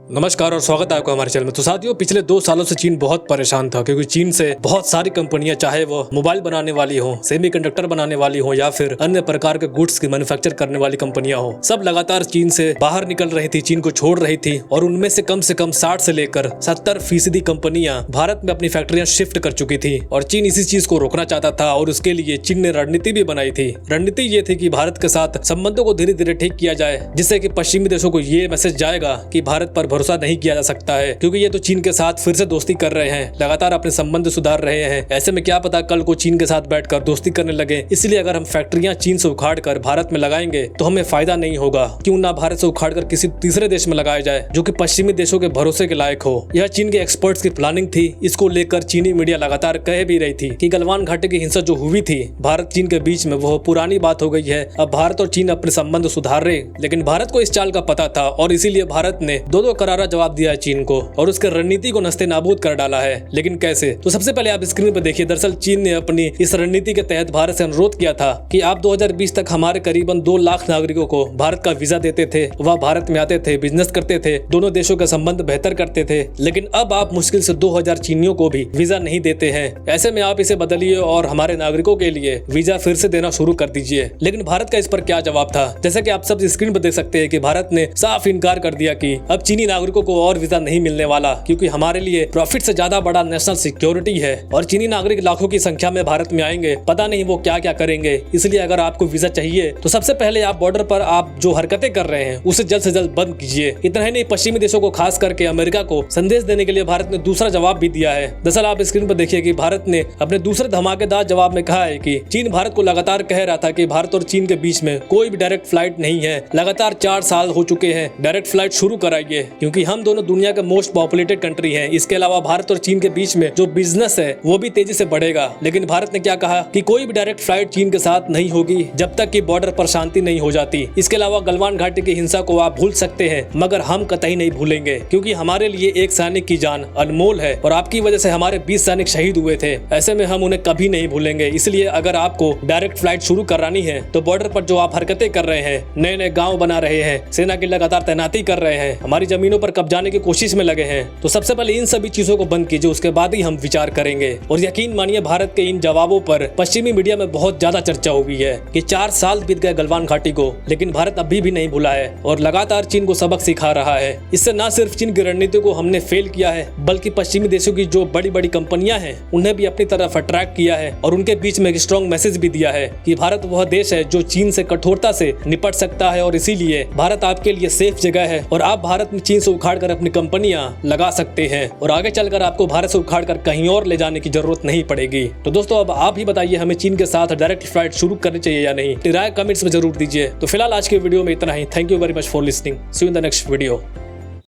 नमस्कार और स्वागत है आपका हमारे चैनल में। तो साथियों, पिछले 2 सालों से चीन बहुत परेशान था क्योंकि चीन से बहुत सारी कंपनियां, चाहे वो मोबाइल बनाने वाली हो, सेमीकंडक्टर बनाने वाली हो या फिर अन्य प्रकार के गुड्स की मैन्युफैक्चर करने वाली कंपनियां हो, सब लगातार चीन से बाहर निकल रही थी, चीन को छोड़ रही थी। और उनमें से कम 60 से लेकर 70% कंपनियां भारत में अपनी फैक्ट्रियां शिफ्ट कर चुकी थी और चीन इसी चीज को रोकना चाहता था। और उसके लिए चीन ने रणनीति भी बनाई थी। रणनीति ये थी कि भारत के साथ संबंधों को धीरे धीरे ठीक किया जाए, जिससे कि पश्चिमी देशों को ये मैसेज जाएगा कि भारत पर भरोसा नहीं किया जा सकता है, क्योंकि ये तो चीन के साथ फिर से दोस्ती कर रहे हैं, लगातार अपने संबंध सुधार रहे हैं। ऐसे में क्या पता कल को चीन के साथ बैठकर दोस्ती करने लगे। इसलिए अगर हम फैक्ट्रियां चीन से उखाड़ कर भारत में लगाएंगे तो हमें फायदा नहीं होगा। क्यों ना भारत से उखाड़ कर किसी तीसरे देश में लगाया जाए जो कि पश्चिमी देशों के भरोसे के लायक हो। यह चीन के एक्सपर्ट्स की प्लानिंग थी। इसको लेकर चीनी मीडिया लगातार कह भी रही थी कि गलवान घाटी की हिंसा जो हुई थी भारत चीन के बीच में, वह पुरानी बात हो गई है। अब भारत और चीन अपने संबंध सुधार रहे। लेकिन भारत को इस चाल का पता था और इसीलिए भारत ने दो करारा जवाब दिया है चीन को और उसके रणनीति को नस्ते नाबूद कर डाला है। लेकिन कैसे? तो सबसे पहले आप स्क्रीन पर देखिए। दरअसल चीन ने अपनी इस रणनीति के तहत भारत से अनुरोध किया था कि आप 2020 तक हमारे करीबन 2 लाख नागरिकों को भारत का वीजा देते थे, वह भारत में आते थे, बिजनेस करते थे, दोनों देशों के संबंध बेहतर करते थे। लेकिन अब आप मुश्किल से 2000 चीनियों को भी वीजा नहीं देते हैं। ऐसे में आप इसे बदलिए और हमारे नागरिकों के लिए वीजा फिर से देना शुरू कर दीजिए। लेकिन भारत का इस पर क्या जवाब था? जैसा कि आप सब स्क्रीन पर देख सकते हैं कि भारत ने साफ इनकार कर दिया कि अब चीनी नागरिकों को और वीजा नहीं मिलने वाला, क्योंकि हमारे लिए प्रॉफिट से ज्यादा बड़ा नेशनल सिक्योरिटी है और चीनी नागरिक लाखों की संख्या में भारत में आएंगे, पता नहीं वो क्या क्या करेंगे। इसलिए अगर आपको वीजा चाहिए तो सबसे पहले आप बॉर्डर पर आप जो हरकतें कर रहे हैं उसे जल्द से जल्द बंद कीजिए। इतना ही नहीं, पश्चिमी देशों को खास करके अमेरिका को संदेश देने के लिए भारत ने दूसरा जवाब भी दिया है। दरअसल आप स्क्रीन पर देखिए कि भारत ने अपने दूसरे धमाकेदार जवाब में कहा है कि चीन भारत को लगातार कह रहा था कि भारत और चीन के बीच में कोई भी डायरेक्ट फ्लाइट नहीं है। लगातार 4 साल हो चुके हैं, डायरेक्ट फ्लाइट शुरू कराइए, क्योंकि हम दोनों दुनिया के मोस्ट पॉपुलेटेड कंट्री हैं। इसके अलावा भारत और चीन के बीच में जो बिजनेस है वो भी तेजी से बढ़ेगा। लेकिन भारत ने क्या कहा कि कोई भी डायरेक्ट फ्लाइट चीन के साथ नहीं होगी जब तक कि बॉर्डर पर शांति नहीं हो जाती। इसके अलावा गलवान घाटी की हिंसा को आप भूल सकते हैं, मगर हम कतई नहीं भूलेंगे, क्योंकि हमारे लिए एक सैनिक की जान अनमोल है और आपकी वजह से हमारे 20 सैनिक शहीद हुए थे। ऐसे में हम उन्हें कभी नहीं भूलेंगे। इसलिए अगर आपको डायरेक्ट फ्लाइट शुरू करानी है तो बॉर्डर पर जो आप हरकतें कर रहे हैं, नए नए गाँव बना रहे हैं, सेना की लगातार तैनाती कर रहे हैं, हमारी जमीनों पर कब्जाने की कोशिश में लगे हैं, तो सबसे पहले इन सभी चीजों को बंद कीजिए, उसके बाद ही हम विचार करेंगे। और यकीन मानिए, भारत के इन जवाबों पर पश्चिमी मीडिया में बहुत ज्यादा चर्चा हुई है कि 4 साल बीत गए गलवान घाटी को, लेकिन भारत अभी भी नहीं भूला है और लगातार चीन को सबक सिखा रहा है। इससे न सिर्फ चीन की रणनीति को हमने फेल किया है, बल्कि पश्चिमी देशों की जो बड़ी बड़ी कंपनियां हैं उन्हें भी अपनी तरफ अट्रैक्ट किया है और उनके बीच में एक स्ट्रॉन्ग मैसेज भी दिया है कि भारत वह देश है जो चीन से कठोरता से निपट सकता है और इसीलिए भारत आपके लिए सेफ जगह है और आप भारत में चीन से उखाड़ कर अपनी कंपनियां लगा सकते हैं और आगे चलकर आपको भारत से उखाड़ कर कहीं और ले जाने की जरूरत नहीं पड़ेगी। तो दोस्तों, अब आप ही बताइए, हमें चीन के साथ डायरेक्ट फ्लाइट शुरू करनी चाहिए या नहीं? राय कमेंट्स में जरूर दीजिए। तो फिलहाल आज के वीडियो में इतना ही। Thank you very much for listening. See you in the next video.